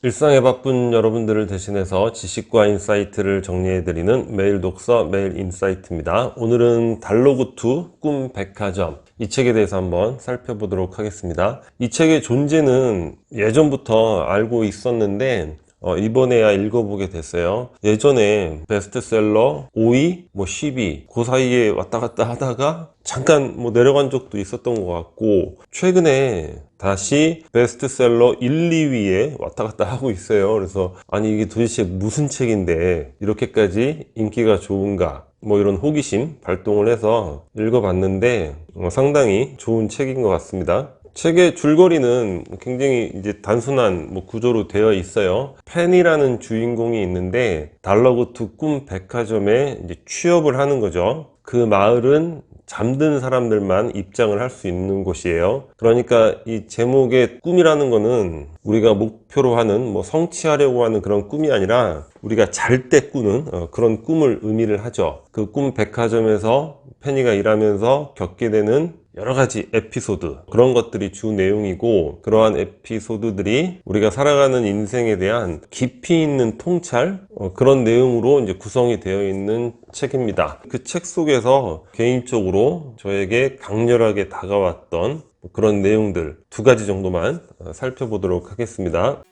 일상에 바쁜 여러분들을 대신해서 지식과 인사이트를 정리해드리는 매일 독서, 매일 인사이트입니다. 오늘은 달러구투 꿈 백화점, 이 책에 대해서 한번 살펴보도록 하겠습니다. 이 책의 존재는 예전부터 알고 있었는데 이번에야 읽어보게 됐어요. 예전에 베스트셀러 5위, 10위 그 사이에 왔다 갔다 하다가 잠깐 내려간 적도 있었던 것 같고, 최근에 다시 베스트셀러 1, 2위에 왔다 갔다 하고 있어요. 그래서 아니 이게 도대체 무슨 책인데 이렇게까지 인기가 좋은가, 이런 호기심 발동을 해서 읽어봤는데 상당히 좋은 책인 것 같습니다. 책의 줄거리는 굉장히 이제 단순한 구조로 되어 있어요. 펜이라는 주인공이 있는데 달러구투 꿈 백화점에 이제 취업을 하는 거죠. 그 마을은 잠든 사람들만 입장을 할 수 있는 곳이에요. 그러니까 이 제목의 꿈이라는 거는 우리가 목표로 하는 성취하려고 하는 그런 꿈이 아니라 우리가 잘 때 꾸는 그런 꿈을 의미를 하죠. 그 꿈 백화점에서 페니가 일하면서 겪게 되는 여러 가지 에피소드, 그런 것들이 주 내용이고, 그러한 에피소드들이 우리가 살아가는 인생에 대한 깊이 있는 통찰, 그런 내용으로 이제 구성이 되어 있는 책입니다. 그 책 속에서 개인적으로 저에게 강렬하게 다가왔던 그런 내용들 두 가지 정도만 살펴보도록 하겠습니다.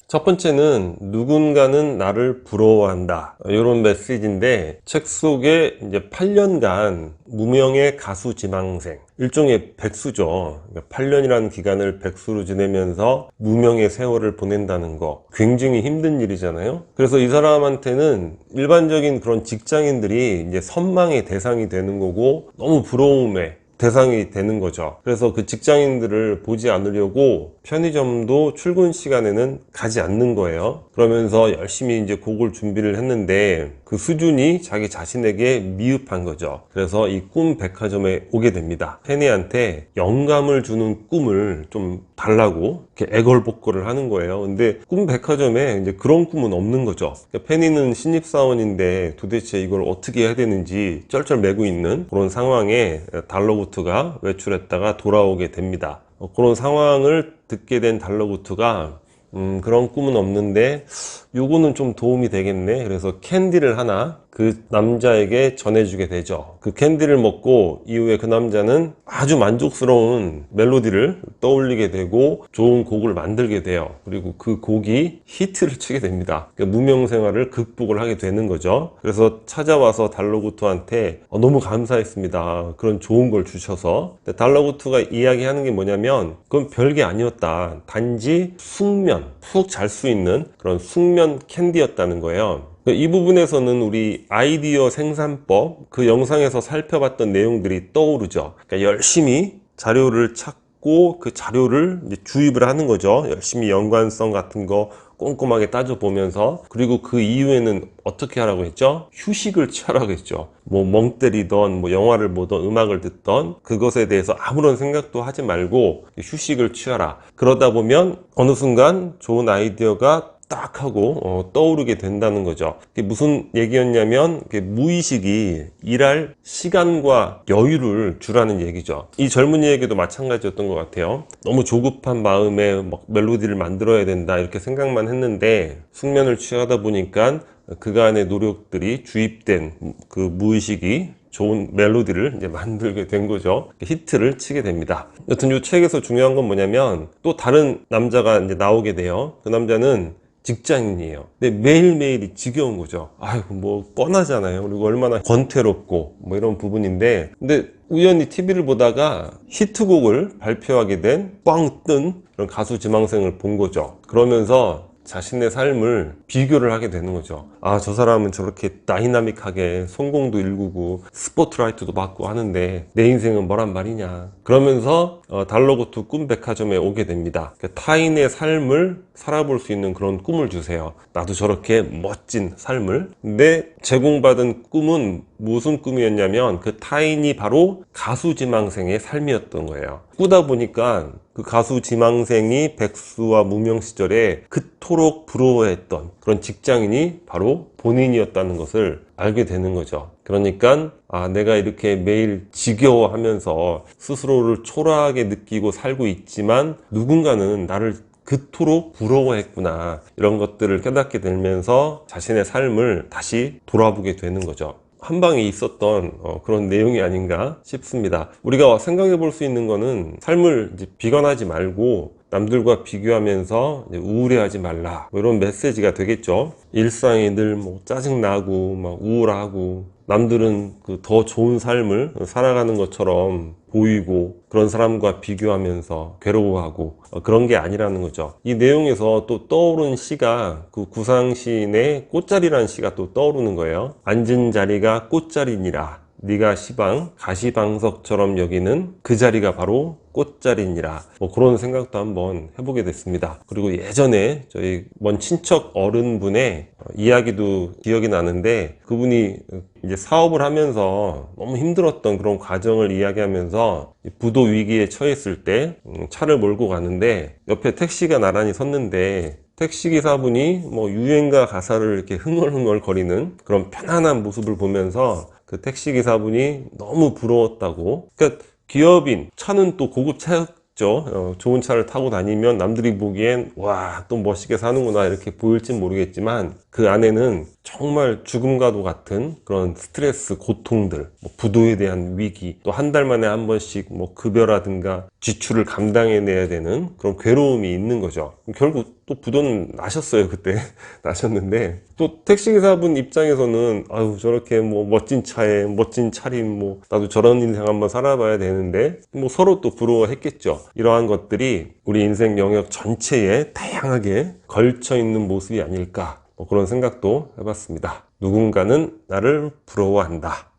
첫 번째는 누군가는 나를 부러워한다, 이런 메시지인데, 책 속에 이제 8년간 무명의 가수 지망생, 일종의 백수죠. 8년이라는 기간을 백수로 지내면서 무명의 세월을 보낸다는 거 굉장히 힘든 일이잖아요. 그래서 이 사람한테는 일반적인 그런 직장인들이 이제 선망의 대상이 되는 거고, 너무 부러움에 대상이 되는 거죠. 그래서 그 직장인들을 보지 않으려고 편의점도 출근 시간에는 가지 않는 거예요. 그러면서 열심히 이제 곡을 준비를 했는데 그 수준이 자기 자신에게 미흡한 거죠. 그래서 이 꿈 백화점에 오게 됩니다. 페니한테 영감을 주는 꿈을 좀 달라고 이렇게 애걸복걸을 하는 거예요. 근데 꿈 백화점에 이제 그런 꿈은 없는 거죠. 그러니까 페니는 신입사원인데 도대체 이걸 어떻게 해야 되는지 쩔쩔매고 있는 그런 상황에 달러구투가 외출했다가 돌아오게 됩니다. 그런 상황을 듣게 된 달러구투가 그런 꿈은 없는데 요거는 좀 도움이 되겠네, 그래서 캔디를 하나 그 남자에게 전해주게 되죠. 그 캔디를 먹고 이후에 그 남자는 아주 만족스러운 멜로디를 떠올리게 되고 좋은 곡을 만들게 돼요. 그리고 그 곡이 히트를 치게 됩니다. 그러니까 무명 생활을 극복을 하게 되는 거죠. 그래서 찾아와서 달러구투한테 너무 감사했습니다, 그런 좋은 걸 주셔서. 달러구투가 이야기하는 게 뭐냐면, 그건 별게 아니었다, 단지 숙면, 푹 잘 수 있는 그런 숙면 캔디였다는 거예요. 이 부분에서는 우리 아이디어 생산법, 그 영상에서 살펴봤던 내용들이 떠오르죠. 그러니까 열심히 자료를 찾고 그 자료를 이제 주입을 하는 거죠. 열심히 연관성 같은 거 꼼꼼하게 따져보면서. 그리고 그 이후에는 어떻게 하라고 했죠? 휴식을 취하라고 했죠. 멍 때리던 영화를 보던 음악을 듣던 그것에 대해서 아무런 생각도 하지 말고 휴식을 취하라. 그러다 보면 어느 순간 좋은 아이디어가 딱 하고 떠오르게 된다는 거죠. 그게 무슨 얘기였냐면, 무의식이 일할 시간과 여유를 주라는 얘기죠. 이 젊은이에게도 마찬가지였던 것 같아요. 너무 조급한 마음에 멜로디를 만들어야 된다 이렇게 생각만 했는데, 숙면을 취하다 보니까 그간의 노력들이 주입된 그 무의식이 좋은 멜로디를 이제 만들게 된 거죠. 히트를 치게 됩니다. 여튼 이 책에서 중요한 건 뭐냐면, 또 다른 남자가 이제 나오게 돼요. 그 남자는 직장인이에요. 근데 매일매일이 지겨운 거죠. 아이고 뻔하잖아요. 그리고 얼마나 권태롭고 이런 부분인데, 근데 우연히 TV를 보다가 히트곡을 발표하게 된 꽝 뜬 그런 가수 지망생을 본 거죠. 그러면서 자신의 삶을 비교를 하게 되는 거죠. 저 사람은 저렇게 다이나믹하게 성공도 일구고 스포트라이트도 받고 하는데 내 인생은 뭐란 말이냐. 그러면서 달러구투 꿈 백화점에 오게 됩니다. 타인의 삶을 살아볼 수 있는 그런 꿈을 주세요. 나도 저렇게 멋진 삶을. 근데 제공받은 꿈은 무슨 꿈이었냐면, 그 타인이 바로 가수 지망생의 삶이었던 거예요. 꾸다 보니까 그 가수 지망생이 백수와 무명 시절에 그토록 부러워했던 그런 직장인이 바로 본인이었다는 것을 알게 되는 거죠. 그러니까 내가 이렇게 매일 지겨워하면서 스스로를 초라하게 느끼고 살고 있지만 누군가는 나를 그토록 부러워했구나, 이런 것들을 깨닫게 되면서 자신의 삶을 다시 돌아보게 되는 거죠. 한방에 있었던 그런 내용이 아닌가 싶습니다. 우리가 생각해 볼 수 있는 거는 삶을 이제 비관하지 말고 남들과 비교하면서 이제 우울해하지 말라, 뭐 이런 메시지가 되겠죠. 일상이 늘 뭐 짜증나고 막 우울하고 남들은 그 더 좋은 삶을 살아가는 것처럼 보이고 그런 사람과 비교하면서 괴로워하고 그런 게 아니라는 거죠. 이 내용에서 또 떠오른 시가 그 구상시인의 꽃자리라는 시가 또 떠오르는 거예요. 앉은 자리가 꽃자리니라, 네가 시방 가시방석처럼 여기는 그 자리가 바로 꽃자리니라. 뭐 그런 생각도 한번 해보게 됐습니다. 그리고 예전에 저희 먼 친척 어른분의 이야기도 기억이 나는데, 그분이 이제 사업을 하면서 너무 힘들었던 그런 과정을 이야기하면서 부도 위기에 처했을 때 차를 몰고 가는데 옆에 택시가 나란히 섰는데, 택시기사분이 뭐 유행가 가사를 이렇게 흥얼흥얼 거리는 그런 편안한 모습을 보면서 그 택시기사분이 너무 부러웠다고. 그러니까 기업인, 차는 또 고급 차였죠. 좋은 차를 타고 다니면 남들이 보기엔 와, 또 멋있게 사는구나 이렇게 보일진 모르겠지만, 그 안에는 정말 죽음과도 같은 그런 스트레스, 고통들, 뭐 부도에 대한 위기, 또 한 달 만에 한 번씩 뭐 급여라든가 지출을 감당해내야 되는 그런 괴로움이 있는 거죠. 결국 또 부도는 나셨어요. 그때 나셨는데, 또 택시기사분 입장에서는 아유, 저렇게 뭐 멋진 차에 멋진 차림, 뭐 나도 저런 인생 한번 살아봐야 되는데, 뭐 서로 또 부러워했겠죠. 이러한 것들이 우리 인생 영역 전체에 다양하게 걸쳐 있는 모습이 아닐까, 뭐 그런 생각도 해봤습니다. 누군가는 나를 부러워한다.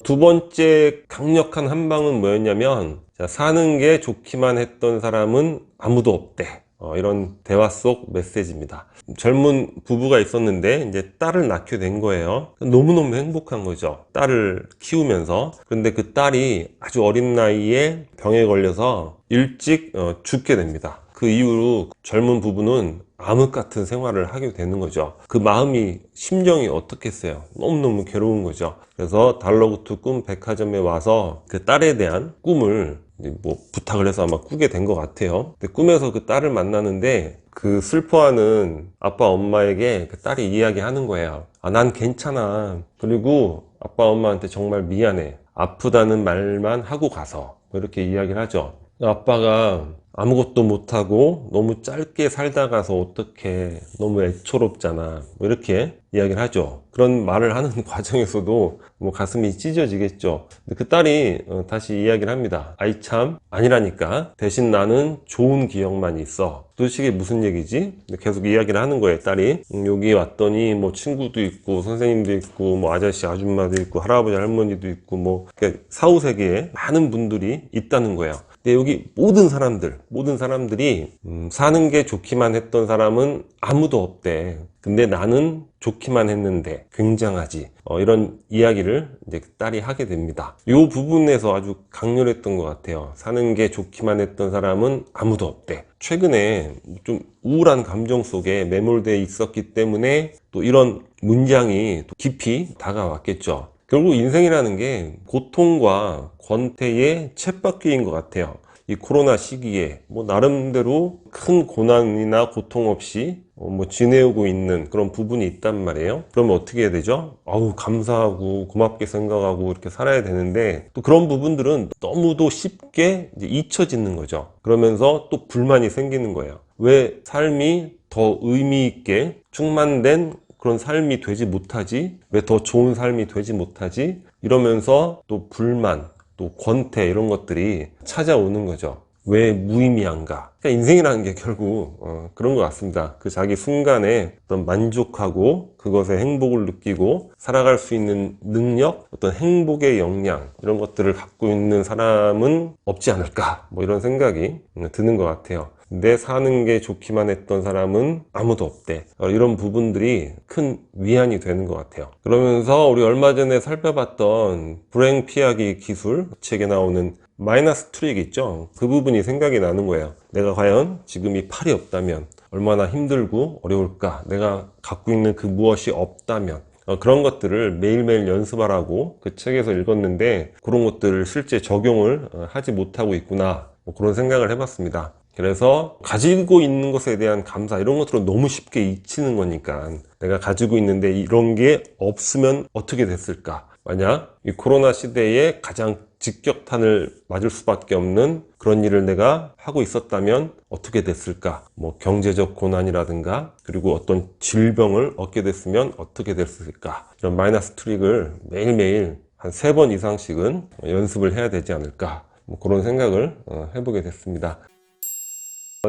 두 번째 강력한 한방은 뭐였냐면, 사는 게 좋기만 했던 사람은 아무도 없대. 이런 대화 속 메시지입니다. 젊은 부부가 있었는데 이제 딸을 낳게 된 거예요. 너무너무 행복한 거죠. 딸을 키우면서. 그런데 그 딸이 아주 어린 나이에 병에 걸려서 일찍 죽게 됩니다. 그 이후로 젊은 부부는 암흑 같은 생활을 하게 되는 거죠. 그 마음이, 심정이 어떻겠어요? 너무너무 괴로운 거죠. 그래서 달러구트 꿈 백화점에 와서 그 딸에 대한 꿈을 뭐 부탁을 해서 아마 꾸게 된 것 같아요. 근데 꿈에서 그 딸을 만나는데 그 슬퍼하는 아빠 엄마에게 그 딸이 이야기하는 거예요. 아, 난 괜찮아. 그리고 아빠 엄마한테 정말 미안해. 아프다는 말만 하고 가서. 이렇게 이야기를 하죠. 아빠가 아무것도 못하고 너무 짧게 살다 가서 어떡해, 너무 애처롭잖아, 뭐 이렇게 이야기를 하죠. 그런 말을 하는 과정에서도 뭐 가슴이 찢어지겠죠. 근데 그 딸이 다시 이야기를 합니다. 아이 참, 아니라니까. 대신 나는 좋은 기억만 있어. 도대체 이게 무슨 얘기지? 계속 이야기를 하는 거예요, 딸이. 여기 왔더니 뭐 친구도 있고 선생님도 있고 뭐 아저씨 아줌마도 있고 할아버지 할머니도 있고 뭐 사후세계에 많은 분들이 있다는 거예요. 근데 여기 모든 사람들이 사는 게 좋기만 했던 사람은 아무도 없대. 근데 나는 좋기만 했는데 굉장하지. 이런 이야기를 이제 딸이 하게 됩니다. 이 부분에서 아주 강렬했던 것 같아요. 사는 게 좋기만 했던 사람은 아무도 없대. 최근에 좀 우울한 감정 속에 매몰되어 있었기 때문에 또 이런 문장이 또 깊이 다가왔겠죠. 결국 인생이라는 게 고통과 권태의 쳇바퀴인 것 같아요. 이 코로나 시기에 뭐 나름대로 큰 고난이나 고통 없이 뭐 지내오고 있는 그런 부분이 있단 말이에요. 그러면 어떻게 해야 되죠? 아우, 감사하고 고맙게 생각하고 이렇게 살아야 되는데, 또 그런 부분들은 너무도 쉽게 이제 잊혀지는 거죠. 그러면서 또 불만이 생기는 거예요. 왜 삶이 더 의미 있게 충만된 그런 삶이 되지 못하지? 왜 더 좋은 삶이 되지 못하지? 이러면서 또 불만, 또 권태, 이런 것들이 찾아오는 거죠. 왜 무의미한가? 그러니까 인생이라는 게 결국 그런 것 같습니다. 그 자기 순간에 어떤 만족하고 그것에 행복을 느끼고 살아갈 수 있는 능력, 어떤 행복의 역량, 이런 것들을 갖고 있는 사람은 없지 않을까, 뭐 이런 생각이 드는 것 같아요. 내 사는 게 좋기만 했던 사람은 아무도 없대. 이런 부분들이 큰 위안이 되는 것 같아요. 그러면서 우리 얼마 전에 살펴봤던 불행 피하기 기술 책에 나오는 마이너스 트릭 있죠. 그 부분이 생각이 나는 거예요. 내가 과연 지금 이 팔이 없다면 얼마나 힘들고 어려울까. 내가 갖고 있는 그 무엇이 없다면. 그런 것들을 매일매일 연습하라고 그 책에서 읽었는데, 그런 것들을 실제 적용을 하지 못하고 있구나, 뭐 그런 생각을 해봤습니다. 그래서 가지고 있는 것에 대한 감사 이런 것들은 너무 쉽게 잊히는 거니까 내가 가지고 있는데 이런 게 없으면 어떻게 됐을까? 만약 이 코로나 시대에 가장 직격탄을 맞을 수밖에 없는 그런 일을 내가 하고 있었다면 어떻게 됐을까? 뭐 경제적 고난이라든가 그리고 어떤 질병을 얻게 됐으면 어떻게 됐을까? 이런 마이너스 트릭을 매일매일 한 3번 이상씩은 연습을 해야 되지 않을까? 뭐 그런 생각을 해보게 됐습니다.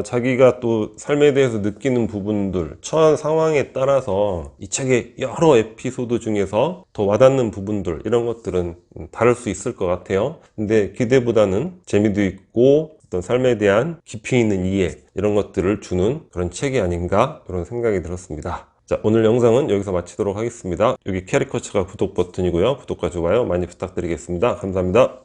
자기가 또 삶에 대해서 느끼는 부분들, 처한 상황에 따라서 이 책의 여러 에피소드 중에서 더 와닿는 부분들, 이런 것들은 다를 수 있을 것 같아요. 근데 기대보다는 재미도 있고 어떤 삶에 대한 깊이 있는 이해, 이런 것들을 주는 그런 책이 아닌가 그런 생각이 들었습니다. 자, 오늘 영상은 여기서 마치도록 하겠습니다. 여기 캐리커처가 구독 버튼이고요. 구독과 좋아요 많이 부탁드리겠습니다. 감사합니다.